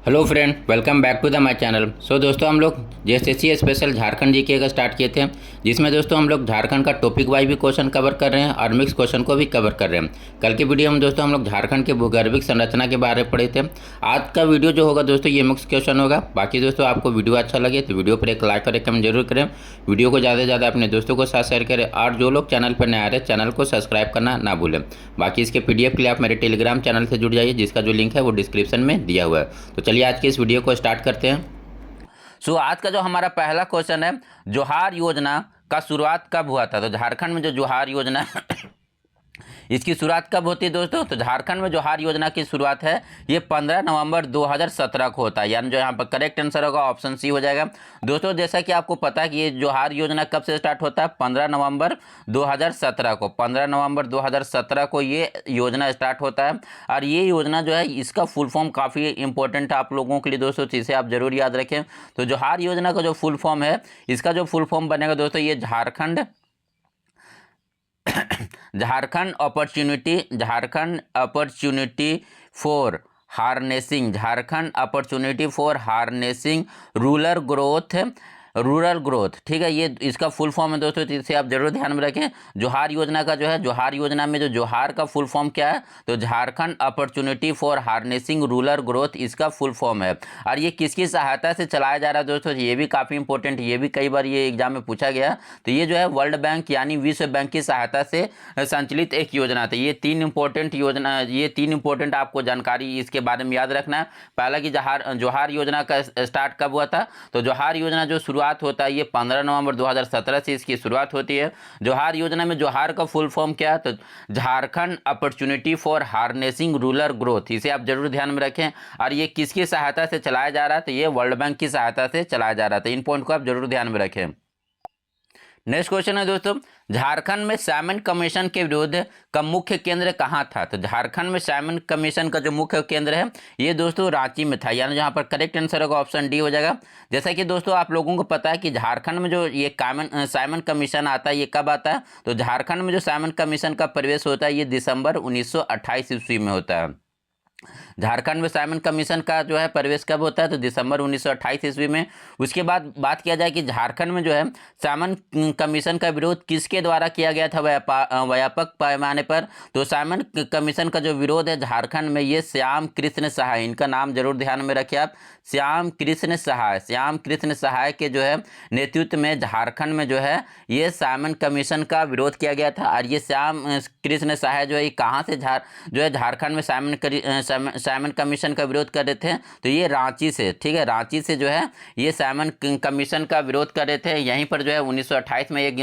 Hello friend, welcome back to the my channel. दोस्तों, हम लोग जेएसएससी स्पेशल झारखंड जीके का स्टार्ट किए थे, जिसमें दोस्तों हम लोग झारखंड का टॉपिक वाइज भी क्वेश्चन कवर कर रहे हैं और मिक्स क्वेश्चन को भी कवर कर रहे हैं। कल की वीडियो में दोस्तों हम लोग झारखंड के भूगर्भिक संरचना के बारे में पढ़े थे। आज का वीडियो जो होगा दोस्तों ये मिक्स क्वेश्चन होगा। बाकी दोस्तों आपको वीडियो अच्छा लगे तो वीडियो पर एक लाइक और एक कमेंट जरूर करें। वीडियो को ज़्यादा से ज़्यादा अपने दोस्तों के साथ शेयर करें और जो लोग चैनल पर नए आ रहे हैं चैनल को सब्सक्राइब करना ना भूलें। बाकी इसके पीडीएफ के लिए आप मेरे टेलीग्राम चैनल से जुड़ जाइए, जिसका जो लिंक है वो डिस्क्रिप्शन में दिया हुआ है। तो चलिए आज के इस वीडियो को स्टार्ट करते हैं। आज का जो हमारा पहला क्वेश्चन है, जोहार योजना का शुरुआत कब हुआ था? तो झारखंड में जो जोहार योजना इसकी शुरुआत कब होती है दोस्तों? तो झारखंड में जोहार योजना की शुरुआत है ये 15 नवंबर 2017 को होता है, यानी जो यहाँ पर करेक्ट आंसर होगा ऑप्शन सी हो जाएगा। दोस्तों जैसा कि आपको पता है कि ये जोहार योजना कब से स्टार्ट होता है? 15 नवंबर 2017 को। 15 नवंबर 2017 को ये योजना स्टार्ट होता है। और ये योजना जो है इसका फुल फॉर्म काफ़ी इंपॉर्टेंट है आप लोगों के लिए दोस्तों, चीज़ें आप जरूर याद रखें। तो जोहार योजना का जो फुल फॉर्म है, इसका जो फुल फॉर्म बनेगा दोस्तों, ये Jharkhand opportunity for harnessing rural growth, ठीक है। ये इसका फुल फॉर्म है दोस्तों, इसे आप जरूर ध्यान में रखें। जोहार योजना का जो है, जोहार योजना में जो जोहार का फुल फॉर्म क्या है? तो Jharkhand opportunity for harnessing rural growth, इसका फुल फॉर्म है। और ये किसकी सहायता से चलाया जा रहा है दोस्तों? ये भी काफ़ी इंपॉर्टेंट, ये भी कई बार ये एग्जाम में पूछा गया। तो ये जो है वर्ल्ड बैंक यानी विश्व बैंक की सहायता से संचालित एक योजना थी। ये तीन इंपॉर्टेंट आपको जानकारी इसके बारे में याद रखना है। पहला कि जोहार योजना का स्टार्ट कब हुआ था? तो जोहार योजना जो शुरुआत होता है ये 15 नवंबर 2017 से इसकी शुरुआत होती है। जोहार योजना में जोहार का फुल फॉर्म क्या है? तो Jharkhand opportunity for harnessing rural growth, इसे आप जरूर ध्यान में रखें। और ये किसकी सहायता से चलाया जा रहा है? तो ये वर्ल्ड बैंक की सहायता से चलाया जा रहा था। इन पॉइंट को आप जरूर ध्यान में रखें। नेक्स्ट क्वेश्चन है दोस्तों, झारखंड में साइमन कमीशन के विरोध का मुख्य केंद्र कहाँ था? तो झारखंड में साइमन कमीशन का जो मुख्य केंद्र है ये दोस्तों रांची में था, यानी जहाँ पर करेक्ट आंसर होगा ऑप्शन डी हो जाएगा। जैसा कि दोस्तों आप लोगों को पता है कि झारखंड में जो ये साइमन कमीशन आता है ये कब आता है? तो झारखंड में जो साइमन कमीशन का प्रवेश होता है ये दिसंबर 1928 ईस्वी में होता है। झारखंड में साइमन कमीशन का जो है प्रवेश कब होता है? तो दिसंबर 1928 ईस्वी में। उसके बाद बात किया जाए कि झारखंड में जो है साइमन कमीशन का विरोध किसके द्वारा किया गया था व्यापक पैमाने पर? तो साइमन कमीशन का जो विरोध है झारखंड में, ये श्याम कृष्ण सहाय, इनका नाम जरूर ध्यान में रखिए आप, श्याम कृष्ण सहाय के जो है नेतृत्व में झारखंड में जो है ये साइमन कमीशन का विरोध किया गया था। और ये श्याम कृष्ण सहाय जो है कहाँ से जो है झारखंड में साइमन कमीशन का विरोध कर रहे थे? तो ये रांची से, ठीक है, रांची से जो है ये साइमन कमीशन का विरोध कर रहे थे। यहीं पर जो है 1928 में एक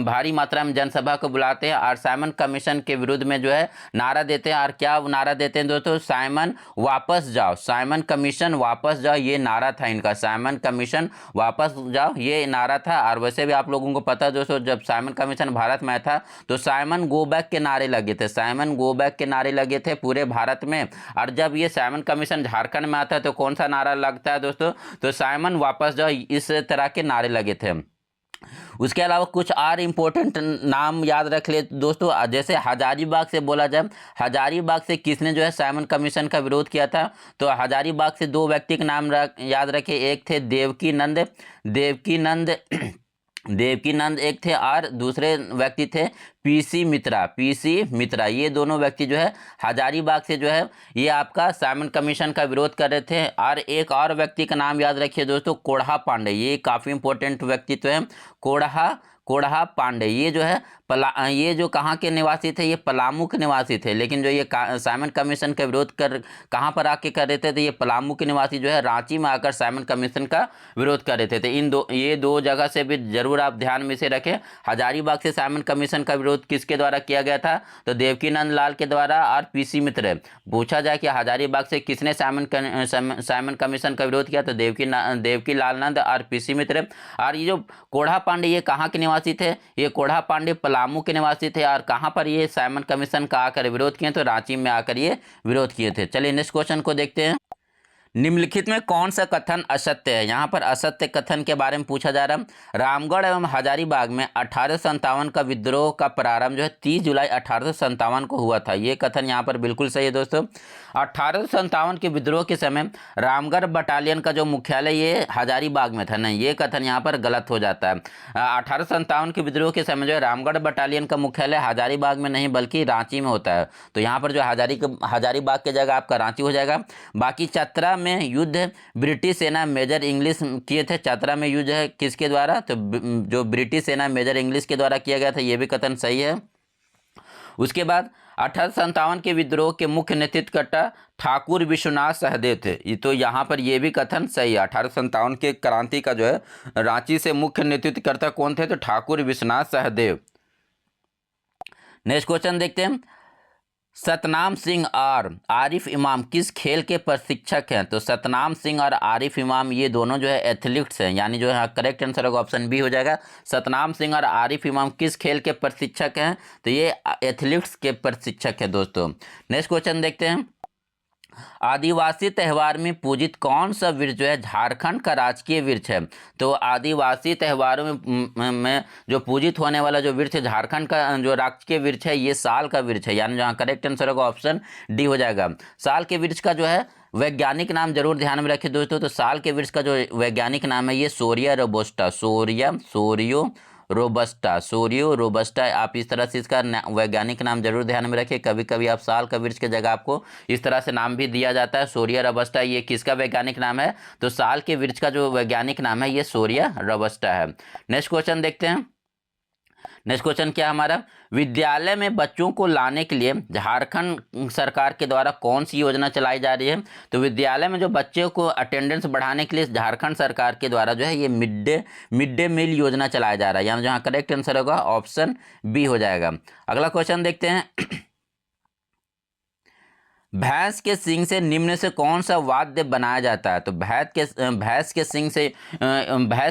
भारी मात्रा में जनसभा को बुलाते हैं और साइमन कमीशन के विरुद्ध में जो है नारा देते हैं। और क्या नारा देते हैं दोस्तों? साइमन वापस जाओ, साइमन कमीशन वापस जाओ, ये नारा था इनका। साइमन कमीशन वापस जाओ, ये नारा था। और वैसे भी आप लोगों को पता है दोस्तों, जब साइमन कमीशन भारत में था तो साइमन गो बैक के नारे लगे थे, साइमन गो बैक के नारे लगे थे पूरे भारत में। और जब ये साइमन कमीशन झारखंड में आता है तो कौन सा नारा लगता है दोस्तों? तो साइमन वापस जाओ, इस तरह के नारे लगे थे। उसके अलावा कुछ और इम्पोर्टेंट नाम याद रख ले दोस्तों, जैसे हजारीबाग से बोला जाए, हजारीबाग से किसने जो है साइमन कमीशन का विरोध किया था? तो हजारीबाग से दो व्यक्ति के नाम याद रखे, एक थे देवकी नंद एक थे और दूसरे व्यक्ति थे पीसी मित्रा। ये दोनों व्यक्ति जो है हजारीबाग से जो है ये आपका साइमन कमीशन का विरोध कर रहे थे। और एक और व्यक्ति का नाम याद रखिए दोस्तों, कोढ़ा पांडे, ये काफ़ी इंपॉर्टेंट व्यक्तित्व है, कोढ़ा पांडे। ये जो है ये जो कहाँ के निवासी थे? ये पलामू के निवासी थे। लेकिन जो ये साइमन कमीशन का विरोध कहाँ पर आके कर रहे थे? तो ये पलामू के निवासी जो है रांची में आकर साइमन कमीशन का विरोध कर रहे थे। ये दो जगह से भी जरूर आप ध्यान में से रखें। हजारीबाग से साइमन कमीशन का विरोध किसके द्वारा किया गया था? तो देवकीनंद लाल के द्वारा और पीसी मित्र। पूछा जाए कि हजारीबाग से किसने साइमन कमीशन का विरोध किया? तो देवकी लाल नंद और पीसी मित्र। और ये जो कोढ़ा पांडे ये कहाँ के निवासी थे? ये कोढ़ा पांडे पलामू के निवासी थे। और कहाँ पर ये साइमन कमीशन का आकर विरोध किए? तो रांची में आकर ये विरोध किए थे। चलिए नेक्स्ट क्वेश्चन को देखते हैं। निम्नलिखित में कौन सा कथन असत्य है? यहाँ पर असत्य कथन के बारे में पूछा जा रहा है। रामगढ़ एवं हजारीबाग में 1857 का विद्रोह का प्रारंभ जो है 30 जुलाई 1857 को हुआ था। ये कथन यहाँ पर बिल्कुल सही है दोस्तों। 1857 के विद्रोह के समय रामगढ़ बटालियन का जो मुख्यालय ये हजारीबाग में था, नहीं, ये कथन यहाँ पर गलत हो जाता है। 1857 के विद्रोह के समय जो है रामगढ़ बटालियन का मुख्यालय हजारीबाग में नहीं बल्कि रांची में होता है। तो यहाँ पर जो हजारीबाग की जगह आपका रांची हो जाएगा। बाकी चतरा में युद्ध ब्रिटिश सेना मेजर इंग्लिश किए थे। चतरा में युद्ध है किसके द्वारा? तो जो ब्रिटिश सेना मेजर इंग्लिश के द्वारा किया गया था, ये भी कथन सही है। उसके बाद 1857 के विद्रोह के मुख्य नेतृत्वकर्ता ठाकुर विश्वनाथ सहदेव थे। तो यहाँ पर ये भी कथन सही है। 1857 के क्रांति का जो है रांची से मुख्य नेतृत्वकर्ता कौन थे? तो ठाकुर विश्वनाथ सहदेव। नेक्स्ट क्वेश्चन देखते हैं। सतनाम सिंह और आरिफ इमाम किस खेल के प्रशिक्षक हैं? तो सतनाम सिंह और आरिफ इमाम ये दोनों जो है एथलीट्स हैं, यानी जो है करेक्ट आंसर होगा ऑप्शन बी हो जाएगा। सतनाम सिंह और आरिफ इमाम किस खेल के प्रशिक्षक हैं? तो ये एथलीट्स के प्रशिक्षक हैं दोस्तों। नेक्स्ट क्वेश्चन देखते हैं। आदिवासी त्यौहार में पूजित कौन सा वृक्ष जो है झारखंड का राजकीय वृक्ष है? तो आदिवासी त्योहारों में जो पूजित होने वाला जो वृक्ष है झारखंड का जो राजकीय वृक्ष है ये साल का वृक्ष है, यानी जहाँ करेक्ट आंसर होगा ऑप्शन डी हो जाएगा। साल के वृक्ष का जो है वैज्ञानिक नाम जरूर ध्यान में रखें दोस्तों। तो साल के वृक्ष का जो वैज्ञानिक नाम है ये सोरिया रोबस्टा, सोरियो रोबस्टा। आप इस तरह से इसका वैज्ञानिक नाम जरूर ध्यान में रखें। कभी कभी आप साल का वृक्ष की जगह आपको इस तरह से नाम भी दिया जाता है, सोरिया रोबस्टा। ये किसका वैज्ञानिक नाम है? तो साल के वृक्ष का जो वैज्ञानिक नाम है ये सोरिया रोबस्टा है। नेक्स्ट क्वेश्चन देखते हैं। नेक्स्ट क्वेश्चन क्या हमारा? विद्यालय में बच्चों को लाने के लिए झारखंड सरकार के द्वारा कौन सी योजना चलाई जा रही है? तो विद्यालय में जो बच्चों को अटेंडेंस बढ़ाने के लिए झारखंड सरकार के द्वारा जो है ये मिड डे मील योजना चलाया जा रहा है, यानी जहाँ करेक्ट आंसर होगा ऑप्शन बी हो जाएगा। अगला क्वेश्चन देखते हैं। भैंस के सींग से निम्न से कौन सा वाद्य बनाया जाता है? तो भैंस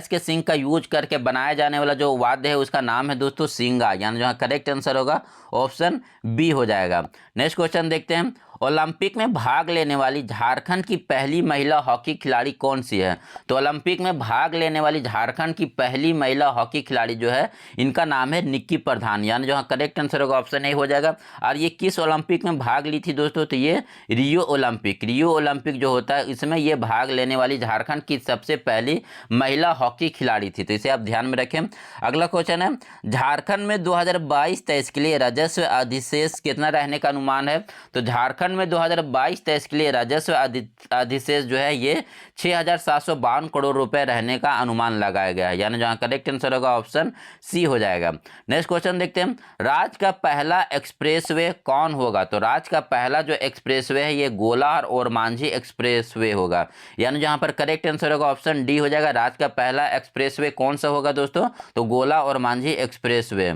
के सींग का यूज करके बनाया जाने वाला जो वाद्य है उसका नाम है दोस्तों सींगा, यानी जहाँ करेक्ट आंसर होगा ऑप्शन बी हो जाएगा। नेक्स्ट क्वेश्चन देखते हैं। ओलंपिक में भाग लेने वाली झारखंड की पहली महिला हॉकी खिलाड़ी कौन सी है? तो ओलंपिक में भाग लेने वाली झारखंड की पहली महिला हॉकी खिलाड़ी जो है इनका नाम है निक्की प्रधान, यानी जो करेक्ट आंसर होगा ऑप्शन ए हो जाएगा। और ये किस ओलंपिक में भाग ली थी दोस्तों? तो ये रियो ओलंपिक जो होता है इसमें ये भाग लेने वाली झारखंड की सबसे पहली महिला हॉकी खिलाड़ी थी। तो इसे आप ध्यान में रखें। अगला क्वेश्चन है। झारखंड में 2022-23 के लिए राजस्व अधिशेष कितना रहने का अनुमान है? तो झारखंड में 2022-23 के लिए राजस्व अधिशेष जो है ये 6,752 करोड़ रुपए रहने का अनुमान लगाया गया है, यानी जहां करेक्ट आंसर होगा ऑप्शन सी हो जाएगा। नेक्स्ट क्वेश्चन देखते हैं। राज्य का पहला एक्सप्रेसवे कौन होगा? तो राज्य का पहला जो एक्सप्रेसवे है ये गोला और मांझी एक्सप्रेसवे होगा, यानी जहां पर करेक्ट आंसर होगा ऑप्शन डी हो जाएगा। राज्य का पहला एक्सप्रेसवे कौन सा होगा दोस्तों? तो गोला और मांझी एक्सप्रेसवे।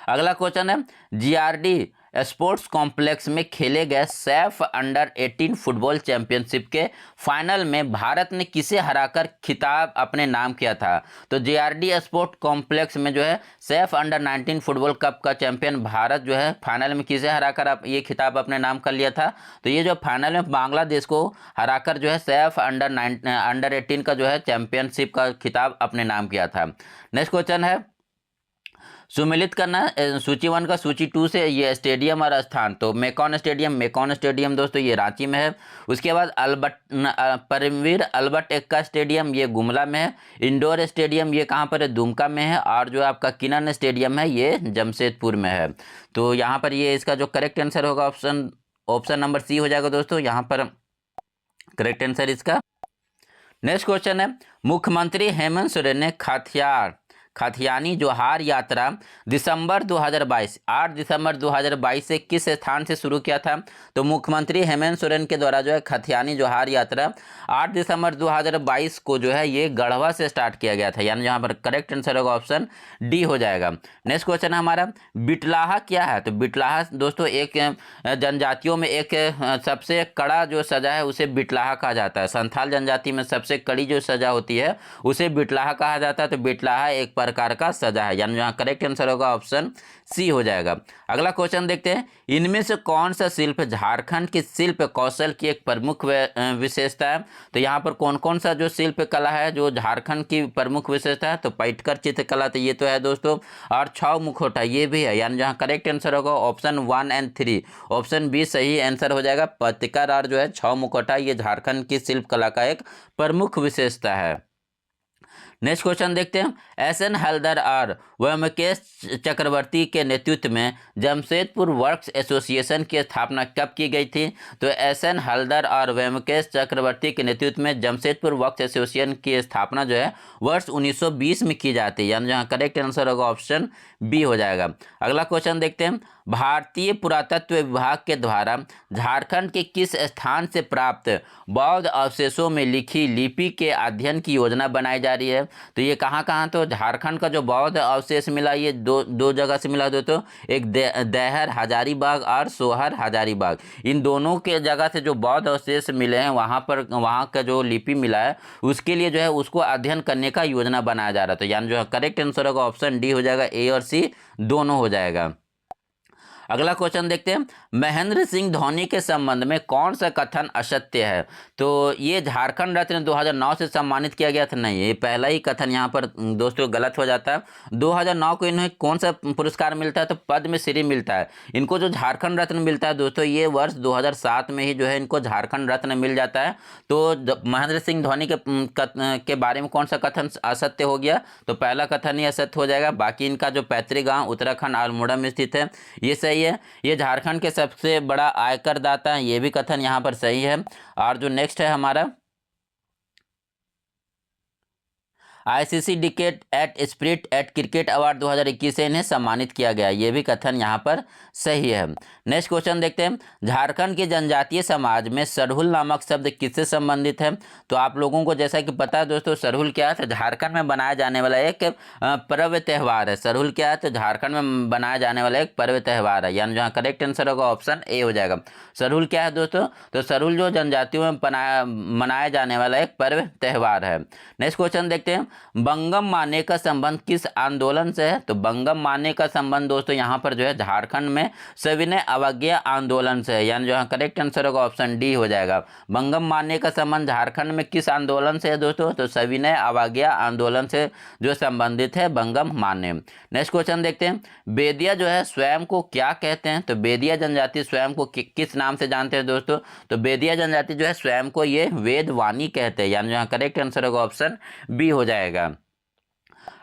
अगला क्वेश्चन है। जीआरडी स्पोर्ट्स कॉम्प्लेक्स में खेले गए सैफ अंडर 18 फुटबॉल चैंपियनशिप के फाइनल में भारत ने किसे हराकर खिताब अपने नाम किया था? तो जीआरडी स्पोर्ट्स कॉम्प्लेक्स में जो है सैफ अंडर 19 फुटबॉल कप का चैंपियन भारत जो है फाइनल में किसे हराकर ये खिताब अपने नाम कर लिया था? तो ये जो फाइनल में बांग्लादेश को हराकर जो है सैफ अंडर 18 का जो है चैंपियनशिप का खिताब अपने नाम किया था। नेक्स्ट क्वेश्चन है। सुमेलित करना सूची 1 का सूची 2 से ये स्टेडियम और स्थान। तो मेकॉन स्टेडियम दोस्तों ये रांची में है। उसके बाद परमवीर अल्बर्ट एक्का स्टेडियम ये गुमला में है। इंडोर स्टेडियम ये कहाँ पर है? दुमका में है। और जो आपका किनन स्टेडियम है ये जमशेदपुर में है। तो यहाँ पर ये इसका जो करेक्ट आंसर होगा ऑप्शन नंबर सी हो जाएगा दोस्तों, यहाँ पर करेक्ट आंसर इसका। नेक्स्ट क्वेश्चन है। मुख्यमंत्री हेमंत सोरेन ने खातियानी जोहार यात्रा 8 दिसंबर 2022 से किस स्थान से शुरू किया था? तो मुख्यमंत्री हेमंत सोरेन के द्वारा जो है खातियानी जोहार यात्रा 8 दिसंबर 2022 को जो है ये गढ़वा से स्टार्ट किया गया था, यानी यहाँ पर करेक्ट आंसर होगा ऑप्शन डी हो जाएगा। नेक्स्ट क्वेश्चन है हमारा। बिटलाहा क्या है? तो बिटलाहा दोस्तों एक जनजातियों में एक सबसे कड़ा जो सजा है उसे बिटलाहा कहा जाता है। संथाल जनजाति में सबसे कड़ी जो सजा होती है उसे बिटलाहा कहा जाता है। तो बिटलाहा एक प्रकार का सजा है, यानी यहाँ करेक्ट आंसर होगा ऑप्शन सी हो जाएगा। अगला क्वेश्चन देखते हैं, इनमें से कौन सा शिल्प झारखंड के शिल्प कौशल की एक प्रमुख विशेषता है? तो यहाँ पर कौन कौन सा जो शिल्प कला है जो झारखंड की प्रमुख विशेषता है? तो पैटकर चित्रकला, तो ये तो है दोस्तों, और छौ मुखौटा ये भी है, यानी जहाँ करेक्ट आंसर होगा ऑप्शन 1 और 3, ऑप्शन बी सही आंसर हो जाएगा। पत्रिकार और जो है छौ मुखौटा ये झारखंड की शिल्प कला का एक प्रमुख विशेषता है। नेक्स्ट क्वेश्चन देखते हैं, एस.एन. हलदर और व्योमकेश चक्रवर्ती के नेतृत्व में जमशेदपुर वर्क्स एसोसिएशन की स्थापना कब की गई थी? तो एस.एन. हलदर और व्योमकेश चक्रवर्ती के नेतृत्व में जमशेदपुर वर्क्स एसोसिएशन की स्थापना जो है वर्ष 1920 में की जाती है, यानी जहाँ करेक्ट आंसर होगा ऑप्शन बी हो जाएगा। अगला क्वेश्चन देखते हैं, भारतीय पुरातत्व विभाग के द्वारा झारखंड के किस स्थान से प्राप्त बौद्ध अवशेषों में लिखी लिपि के अध्ययन की योजना बनाई जा रही है? तो ये कहाँ, तो झारखंड का जो बौद्ध अवशेष मिला ये दो जगह से मिला दोस्तों, एक देहर हजारीबाग और सोहर हजारीबाग, इन दोनों के जगह से जो बौद्ध अवशेष मिले हैं वहाँ का जो लिपि मिला है उसके लिए जो है उसको अध्ययन करने का योजना बनाया जा रहा था, यानी जो है करेक्ट आंसर होगा ऑप्शन डी हो जाएगा, ए और सी दोनों हो जाएगा। अगला क्वेश्चन देखते हैं, महेंद्र सिंह धोनी के संबंध में कौन सा कथन असत्य है? तो ये झारखंड रत्न 2009 से सम्मानित किया गया था, नहीं, ये पहला ही कथन यहाँ पर दोस्तों गलत हो जाता है। 2009 को इन्हें कौन सा पुरस्कार मिलता है? तो पद्मश्री मिलता है। इनको जो झारखंड रत्न मिलता है दोस्तों ये वर्ष 2007 में ही जो है इनको झारखंड रत्न मिल जाता है। तो महेंद्र सिंह धोनी के बारे में कौन सा कथन असत्य हो गया? तो पहला कथन ही असत्य हो जाएगा। बाकी इनका जो पैतृक गाँव उत्तराखंड अल्मोड़ा में स्थित है ये सही है। ये झारखंड के सबसे बड़ा आयकर दाता है, ये भी कथन यहाँ पर सही है। और जो नेक्स्ट है हमारा, ICC decade at spirit at cricket award 2021 से इन्हें सम्मानित किया गया, ये भी कथन यहाँ पर सही है। नेक्स्ट क्वेश्चन देखते हैं, झारखंड के जनजातीय समाज में सरहुल नामक शब्द किससे संबंधित है? तो आप लोगों को जैसा कि पता है दोस्तों सरहुल क्या है, तो झारखंड में बनाया जाने वाला एक पर्व त्यौहार है। सरहुल क्या है? तो झारखंड में बनाया जाने वाला एक पर्व त्यौहार है, यानी जहाँ करेक्ट आंसर होगा ऑप्शन ए हो जाएगा। सरहुल क्या है दोस्तों? तो सरहुल जो जनजातियों में मनाया जाने वाला एक पर्व त्यौहार है। नेक्स्ट क्वेश्चन देखते हैं, बंगम माने का संबंध किस आंदोलन से है? तो बंगम माने का संबंध दोस्तों यहाँ पर जो है झारखंड में सविनय अवज्ञा आंदोलन से है, यानी जो है करेक्ट आंसर होगा ऑप्शन डी हो जाएगा। बंगम माने का संबंध झारखंड में किस आंदोलन से है दोस्तों? तो सविनय अवज्ञा आंदोलन से जो संबंधित है बंगम माने। नेक्स्ट क्वेश्चन देखते हैं, बेदिया जो है स्वयं को क्या कहते हैं? तो बेदिया जनजाति स्वयं को किस नाम से जानते हैं दोस्तों? तो बेदिया जनजाति जो है स्वयं को ये वेदवाणी कहते हैं, यानी यहाँ करेक्ट आंसर होगा ऑप्शन बी हो जाएगा।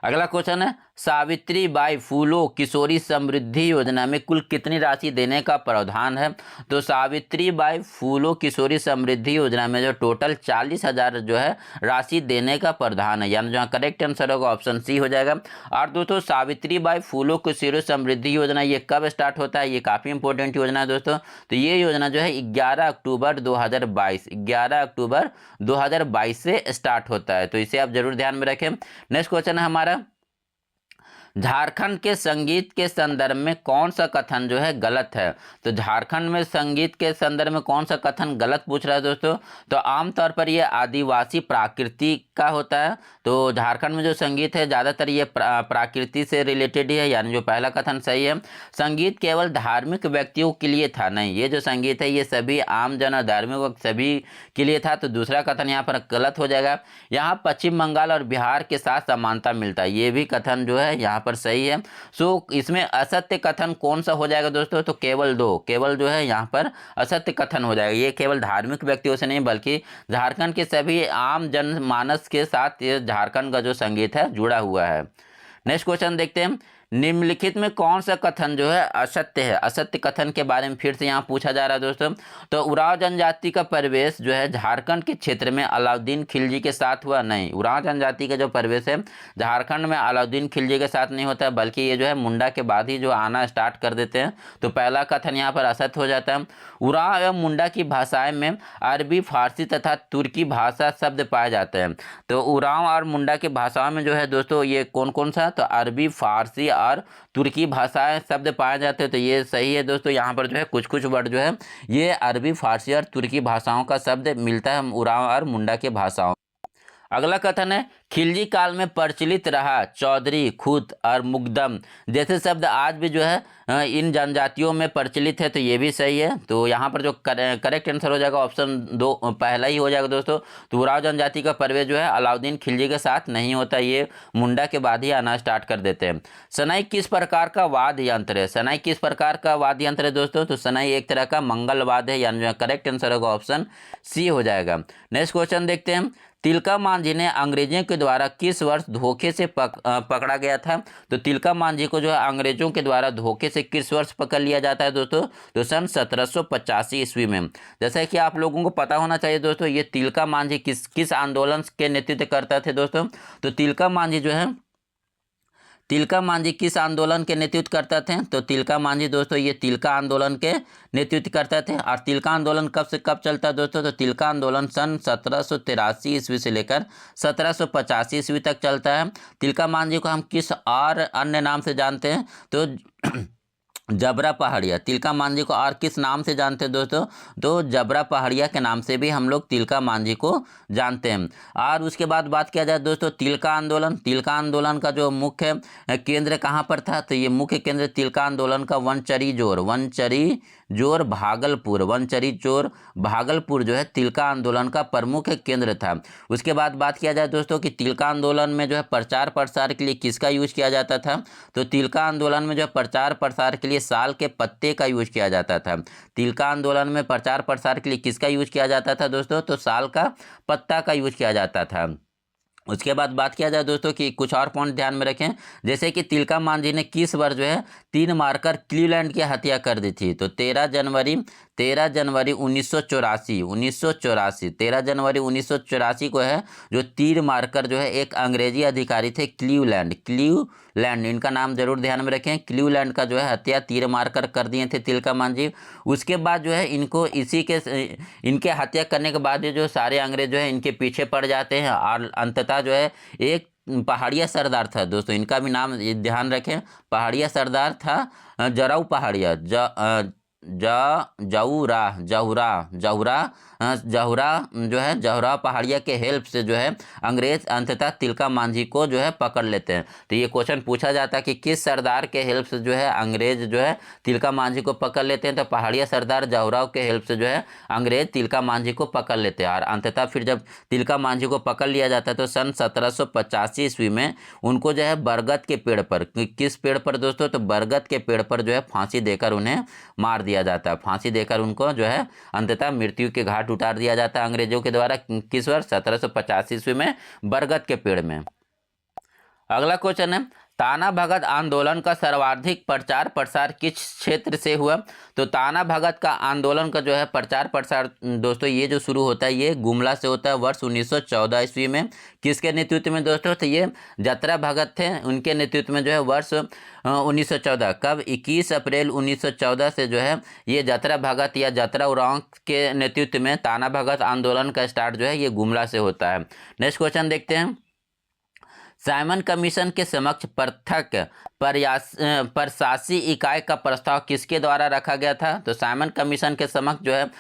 अगला क्वेश्चन है, सावित्रीबाई फूलो किशोरी समृद्धि योजना में कुल कितनी राशि देने का प्रावधान है? तो सावित्रीबाई फूलो किशोरी समृद्धि योजना में जो टोटल 40,000 जो है राशि देने का प्रावधान है, यानी जहाँ करेक्ट आंसर होगा ऑप्शन सी हो जाएगा। और दोस्तों सावित्रीबाई फूलो किशोरी समृद्धि योजना ये कब स्टार्ट होता है? ये काफ़ी इंपॉर्टेंट योजना है दोस्तों। तो ये योजना जो है 11 अक्टूबर 2022 से स्टार्ट होता है, तो इसे आप जरूर ध्यान में रखें। नेक्स्ट क्वेश्चन है हमारा, झारखंड के संगीत के संदर्भ में कौन सा कथन जो है गलत है? तो झारखंड में संगीत के संदर्भ में कौन सा कथन गलत पूछ रहा है दोस्तों? तो आमतौर पर ये आदिवासी प्राकृति का होता है। तो झारखंड में जो संगीत है ज़्यादातर ये प्राकृति से रिलेटेड ही है, यानी जो पहला कथन सही है। संगीत केवल धार्मिक व्यक्तियों के लिए था, नहीं, ये जो संगीत है ये सभी आम जन और धार्मिक सभी के लिए था, तो दूसरा कथन यहाँ पर गलत हो जाएगा। यहाँ पश्चिम बंगाल और बिहार के साथ समानता मिलता है, ये भी कथन जो है यहाँ पर सही है। सो इसमें असत्य कथन कौन सा हो जाएगा दोस्तों? तो केवल जो है यहाँ पर असत्य कथन हो जाएगा। ये केवल धार्मिक व्यक्तियों से नहीं बल्कि झारखंड के सभी आम जनमानस के साथ ये झारखंड का जो संगीत है जुड़ा हुआ है। नेक्स्ट क्वेश्चन देखते हैं, निम्नलिखित में कौन सा कथन जो है असत्य है? असत्य कथन के बारे में फिर से यहाँ पूछा जा रहा है दोस्तों। तो उरांव जनजाति का प्रवेश जो है झारखंड के क्षेत्र में अलाउद्दीन खिलजी के साथ हुआ, नहीं, उरांव जनजाति का जो प्रवेश है झारखंड में अलाउद्दीन खिलजी के साथ नहीं होता है, बल्कि ये जो है मुंडा के बाद ही जो आना स्टार्ट कर देते हैं। तो पहला कथन यहाँ पर असत्य हो जाता है। उरांव एवं मुंडा की भाषाएं में अरबी, फारसी तथा तुर्की भाषा शब्द पाए जाते हैं। तो उरांव और मुंडा की भाषाओं में जो है दोस्तों ये कौन कौन सा? तो अरबी, फारसी और तुर्की भाषाएं शब्द पाए जाते हैं, तो ये सही है दोस्तों। यहाँ पर जो है कुछ वर्ड जो है ये अरबी, फारसी और तुर्की भाषाओं का शब्द मिलता है उरांव और मुंडा के भाषाओं। अगला कथन है, खिलजी काल में प्रचलित रहा। चौधरी, खूत और मुकदम जैसे शब्द आज भी जो है इन जनजातियों में प्रचलित है, तो ये भी सही है। तो यहाँ पर जो करेक्ट आंसर हो जाएगा ऑप्शन 2 पहला ही हो जाएगा दोस्तों। तो उराव जनजाति का प्रवेश जो है अलाउद्दीन खिलजी के साथ नहीं होता, ये मुंडा के बाद ही आना स्टार्ट कर देते हैं। सनाई किस प्रकार का वाद्य यंत्र है? सनाई किस प्रकार का वाद्य यंत्र है दोस्तों? तो सनाई एक तरह का मंगल वाद्य है, यानी करेक्ट आंसर होगा ऑप्शन सी हो जाएगा। नेक्स्ट क्वेश्चन देखते हैं। तिलका मांझी ने अंग्रेजों के द्वारा किस वर्ष धोखे से पकड़ा गया था? तो तिलका मांझी को जो है अंग्रेजों के द्वारा धोखे से किस वर्ष पकड़ लिया जाता है दोस्तों? तो सन 1785 ईस्वी में। जैसा कि आप लोगों को पता होना चाहिए दोस्तों, ये तिलका मांझी किस आंदोलन के नेतृत्व करता थे दोस्तों? तो तिलका मांझी जो है, तिलका मांझी किस आंदोलन के नेतृत्व करते थे? तो तिलका मांझी दोस्तों ये तिलका आंदोलन के नेतृत्व करते थे। और तिलका आंदोलन कब से कब चलता है दोस्तों? तो तिलका आंदोलन सन 1783 ईस्वी से लेकर 1785 ईस्वी तक चलता है। तिलका मांझी को हम किस और अन्य नाम से जानते हैं? तो जबरा पहाड़िया। तिलका मांझी को और किस नाम से जानते हैं दोस्तों? तो जबरा पहाड़िया के नाम से भी हम लोग तिलका मांझी को जानते हैं। और उसके बाद बात किया जाए दोस्तों तिलका आंदोलन। तिलका आंदोलन का जो मुख्य केंद्र कहाँ पर था? तो ये मुख्य केंद्र तिलका आंदोलन का वनचरी जोर भागलपुर, वनचरी जोर भागलपुर जो है तिलका आंदोलन का प्रमुख केंद्र था। उसके बाद बात किया जाए दोस्तों कि तिलका आंदोलन में जो है प्रचार प्रसार के लिए किसका यूज किया जाता था? तो तिलका आंदोलन में जो है प्रचार प्रसार के लिए साल के पत्ते का यूज किया जाता था। तिलका आंदोलन में प्रचार प्रसार के लिए किसका यूज किया जाता था दोस्तों? तो साल का पत्ता का यूज किया जाता था। उसके बाद बात किया जाए दोस्तों कि कुछ और पॉइंट ध्यान में रखें, जैसे कि तिलका मांझी ने किस वर्ष जो है 3 मारकर क्लीवलैंड की हत्या कर दी थी? तो 13 जनवरी 1984 13 जनवरी 1984 को है जो तीर मारकर जो है एक अंग्रेजी अधिकारी थे क्लीवलैंड इनका नाम जरूर ध्यान में रखें। क्लीवलैंड का जो है हत्या तीर मारकर कर दिए थे तिलका मांझी। उसके बाद जो है इनको इनके हत्या करने के बाद जो सारे अंग्रेज जो है इनके पीछे पड़ जाते हैं और अंततः जो है एक पहाड़िया सरदार था दोस्तों, इनका भी नाम ध्यान रखें। पहाड़िया सरदार था जराऊ पहाड़िया, जहुरा जो है जहुरा पहाड़िया के हेल्प से जो है अंग्रेज अंततः तिलका मांझी को जो है पकड़ लेते हैं। तो ये क्वेश्चन पूछा जाता है कि किस सरदार के हेल्प से जो है अंग्रेज जो है तिलका मांझी को पकड़ लेते हैं? तो पहाड़िया सरदार जहुराव के हेल्प से जो है अंग्रेज तिलका मांझी को पकड़ लेते हैं। और अंततः फिर जब तिलका मांझी को पकड़ लिया जाता है तो सन 1785 ईस्वी में उनको जो है बरगद के पेड़ पर, किस पेड़ पर दोस्तों? तो बरगद के पेड़ पर जो है फांसी देकर उन्हें मार दिया जाता है। फांसी देकर उनको जो है अंततः मृत्यु के घाट उतार दिया जाता है अंग्रेजों के द्वारा। किस वर्ष? 1785 ईस्वी में बरगद के पेड़ में। अगला क्वेश्चन है ताना भगत आंदोलन का सर्वाधिक प्रचार प्रसार किस क्षेत्र से हुआ? तो ताना भगत का आंदोलन का जो है प्रचार प्रसार दोस्तों ये जो शुरू होता है ये गुमला से होता है वर्ष 1914 ईस्वी में। किसके नेतृत्व में दोस्तों? तो ये जतरा भगत थे, उनके नेतृत्व में जो है वर्ष 1914 कब 21 अप्रैल 1914 से जो है ये जतरा भगत या जतरा उरांव के नेतृत्व में ताना भगत आंदोलन का स्टार्ट जो है ये गुमला से होता है। नेक्स्ट क्वेश्चन देखते हैं। साइमन कमीशन के समक्ष पृथक प्रशासी इकाई का प्रस्ताव किसके द्वारा रखा गया था? तो साइमन कमीशन के समक्ष जो है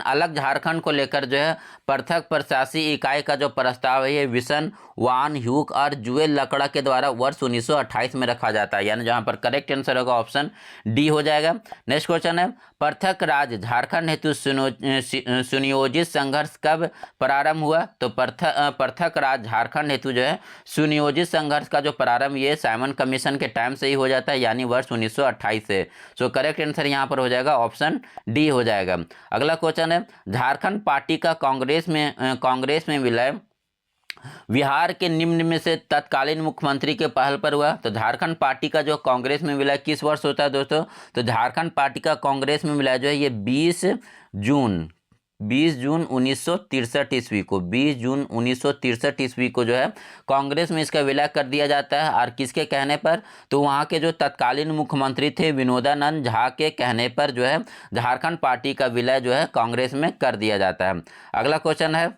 अलग झारखंड को लेकर जो है पृथक प्रशासी इकाई का जो प्रस्ताव है ये विसन वान ह्यूक और जुएल लकड़ा के द्वारा वर्ष 1928 में रखा जाता है, यानी जहां पर करेक्ट आंसर होगा ऑप्शन डी हो जाएगा। नेक्स्ट क्वेश्चन है पृथक राज झारखंड हेतु सुनियोजित संघर्ष कब प्रारंभ हुआ? तो पृथक राज झारखंड हेतु जो है सुनियोजित संघर्ष का जो प्रारंभ ये साइमन कमीशन के टाइम से ही हो जाता है, यानी वर्ष 1928 से। सो करेक्ट आंसर यहाँ पर हो जाएगा ऑप्शन डी हो जाएगा। अगला क्वेश्चन है झारखंड पार्टी का कांग्रेस में विलय बिहार के निम्न में से तत्कालीन मुख्यमंत्री के पहल पर हुआ? तो झारखंड पार्टी का जो कांग्रेस में विलय किस वर्ष होता है दोस्तों? तो झारखंड पार्टी का कांग्रेस में विलय जो है ये 20 जून 1963 ईस्वी को 20 जून 1963 ईस्वी को जो है कांग्रेस में इसका विलय कर दिया जाता है। और किसके कहने पर? तो वहाँ के जो तत्कालीन मुख्यमंत्री थे विनोदानंद झा के कहने पर जो है झारखंड पार्टी का विलय जो है कांग्रेस में कर दिया जाता है। अगला क्वेश्चन है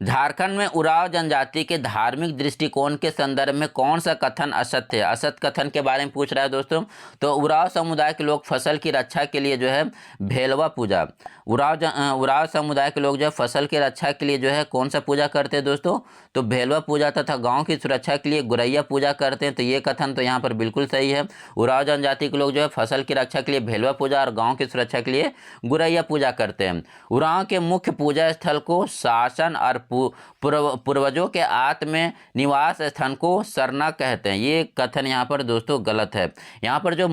झारखंड में उरांव जनजाति के धार्मिक दृष्टिकोण के संदर्भ में कौन सा कथन असत्य है? असत्य कथन के बारे में पूछ रहा है दोस्तों। तो उरांव समुदाय के लोग फसल की रक्षा के लिए जो है भेलवा पूजा, उरांव समुदाय के लोग जो है फसल की रक्षा के लिए जो है कौन सा पूजा करते हैं दोस्तों? तो भेलवा पूजा तथा गांव की सुरक्षा के लिए गुरैया पूजा करते हैं। तो ये कथन तो यहाँ पर बिल्कुल सही है। उरांव जनजाति के लोग जो है फसल की रक्षा के लिए भेलवा पूजा और गाँव की सुरक्षा के लिए गुरैया पूजा करते हैं। उरांव के मुख्य पूजा स्थल को शासन और पूर्वजों के आत्म निवास स्थान को सरना कहते हैं। ये कथन यहाँ पर दोस्तों गलत है। यहाँ पर जो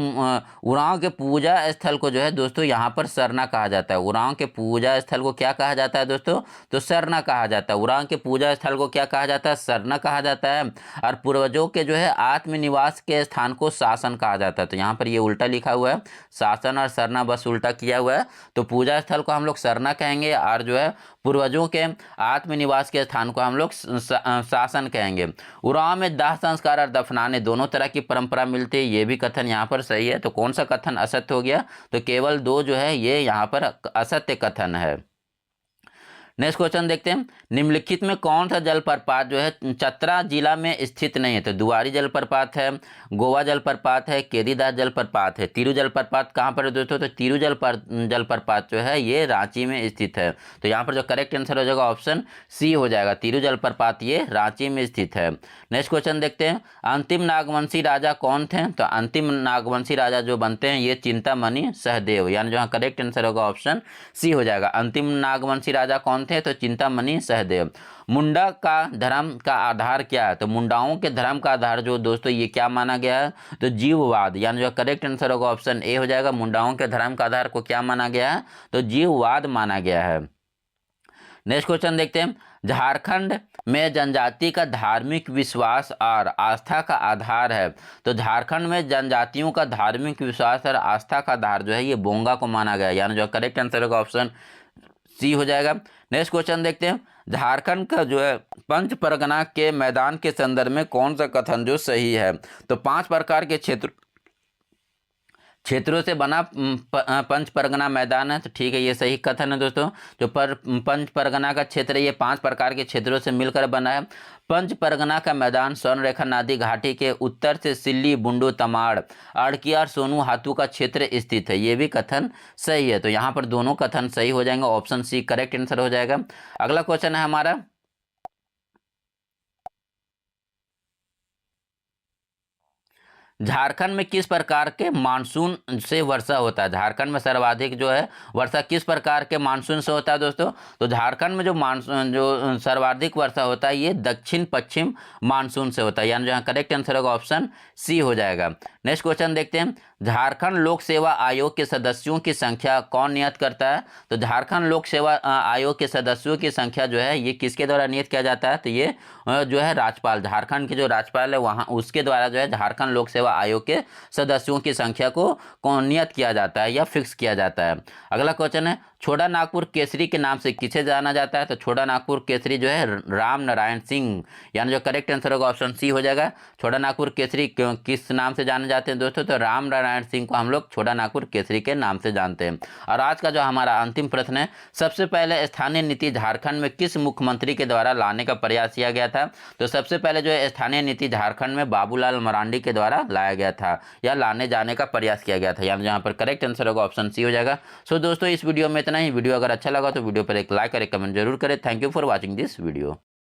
उरांव के पूजा स्थल को जो है दोस्तों यहाँ पर सरना कहा जाता है। उरांव के पूजा स्थल को क्या कहा जाता है दोस्तों? तो सरना कहा जाता है। उरांव के पूजा स्थल को क्या कहा जाता है? सरना कहा जाता है। और पूर्वजों के जो है आत्मनिवास के स्थान को शासन कहा जाता है। तो यहाँ पर ये उल्टा लिखा हुआ है, शासन और सरना बस उल्टा किया हुआ है। तो पूजा स्थल को हम लोग सरना कहेंगे और जो है पूर्वजों के आत्मनिवास के स्थान को हम लोग शासन कहेंगे। उरांव में दाह संस्कार और दफनाने दोनों तरह की परंपरा मिलती है। ये भी कथन यहाँ पर सही है। तो कौन सा कथन असत्य हो गया? तो केवल 2 जो है ये यहाँ पर असत्य कथन है। नेक्स्ट क्वेश्चन देखते हैं। निम्नलिखित में कौन सा जलप्रपात जो है चतरा जिला में स्थित नहीं है? तो दुआरी जलप्रपात है, गोवा जलप्रपात है, केदारनाथ जलप्रपात है। तिरु जलप्रपात कहाँ पर है दोस्तों? तो तिरु जलप्रपात जो है ये रांची में स्थित है। तो यहाँ पर जो करेक्ट आंसर हो जाएगा ऑप्शन सी हो जाएगा। तिरु जलप्रपात ये रांची में स्थित है। नेक्स्ट क्वेश्चन देखते हैं। अंतिम नागवंशी राजा कौन थे? तो अंतिम नागवंशी राजा जो बनते हैं ये चिंतामणि सहदेव, यानी जो करेक्ट आंसर होगा ऑप्शन सी हो जाएगा। अंतिम नागवंशी राजा कौन थे? तो चिंतामणि सहदेव। मुंडा का धर्म का आधार क्या है? तो मुंडाओं के धर्म का आधार जो दोस्तों ये क्या माना गया है? तो जीववाद, यानी जो करेक्ट आंसर होगा ऑप्शन ए हो जाएगा। मुंडाओं के धर्म का आधार को क्या माना गया है? तो जीववाद माना गया है। नेक्स्ट क्वेश्चन देखते हैं। झारखंड में जनजाति का धार्मिक विश्वास और आस्था का आधार है। तो झारखंड में जनजातियों का धार्मिक विश्वास और आस्था का आधार जो है ये बोंगा को माना गया है, यानी जो करेक्ट आंसर होगा ऑप्शन सी हो जाएगा। नेक्स्ट क्वेश्चन देखते हैं। झारखंड का जो है पंच परगना के मैदान के संदर्भ में कौन सा कथन जो सही है? तो 5 प्रकार के क्षेत्रों से बना पंच परगना मैदान है। तो ठीक है, ये सही कथन है दोस्तों। जो पंच परगना का क्षेत्र है ये 5 प्रकार के क्षेत्रों से मिलकर बना है। पंच परगना का मैदान स्वर्णरेखा नदी घाटी के उत्तर से सिल्ली, बुंडू, तमाड़, अड़किया और सोनू हाथू का क्षेत्र स्थित है। ये भी कथन सही है। तो यहाँ पर दोनों कथन सही हो जाएंगे, ऑप्शन सी करेक्ट आंसर हो जाएगा। अगला क्वेश्चन है हमारा। झारखंड में किस प्रकार के मानसून से वर्षा होता है? झारखंड में सर्वाधिक जो है वर्षा किस प्रकार के मानसून से होता है दोस्तों? तो झारखंड में जो मानसून जो सर्वाधिक वर्षा होता है ये दक्षिण पश्चिम मानसून से होता है, यानी जहाँ करेक्ट आंसर होगा ऑप्शन सी हो जाएगा। नेक्स्ट क्वेश्चन देखते हैं। झारखंड लोक सेवा आयोग के सदस्यों की संख्या कौन नियत करता है? तो झारखंड लोक सेवा आयोग के सदस्यों की संख्या जो है ये किसके द्वारा नियत किया जाता है? तो ये जो है राज्यपाल, झारखंड के जो राज्यपाल है वहाँ उसके द्वारा जो है झारखंड लोक सेवा आयोग के सदस्यों की संख्या को नियत किया जाता है या फिक्स किया जाता है। अगला क्वेश्चन है। छोटा नागपुर केसरी के नाम से किसे जाना जाता है? तो छोटा नागपुर केसरी जो है राम नारायण सिंह, यानी जो करेक्ट आंसर होगा ऑप्शन सी हो जाएगा। छोटा नागपुर केसरी किस नाम से जाने जाते हैं दोस्तों? तो राम नारायण सिंह को हम लोग छोटा नागपुर केसरी के नाम से जानते हैं। और आज का जो हमारा अंतिम प्रश्न है, सबसे पहले स्थानीय नीति झारखंड में किस मुख्यमंत्री के द्वारा लाने का प्रयास किया गया था? तो सबसे पहले जो है स्थानीय नीति झारखंड में बाबूलाल मरांडी के द्वारा लाया गया था या लाने जाने का प्रयास किया गया था, यानी जहाँ पर करेक्ट आंसर होगा ऑप्शन सी हो जाएगा। सो दोस्तों इस वीडियो में इतना ही। वीडियो अगर अच्छा लगा तो वीडियो पर एक लाइक और एक कमेंट जरूर करें। Thank you for watching this video.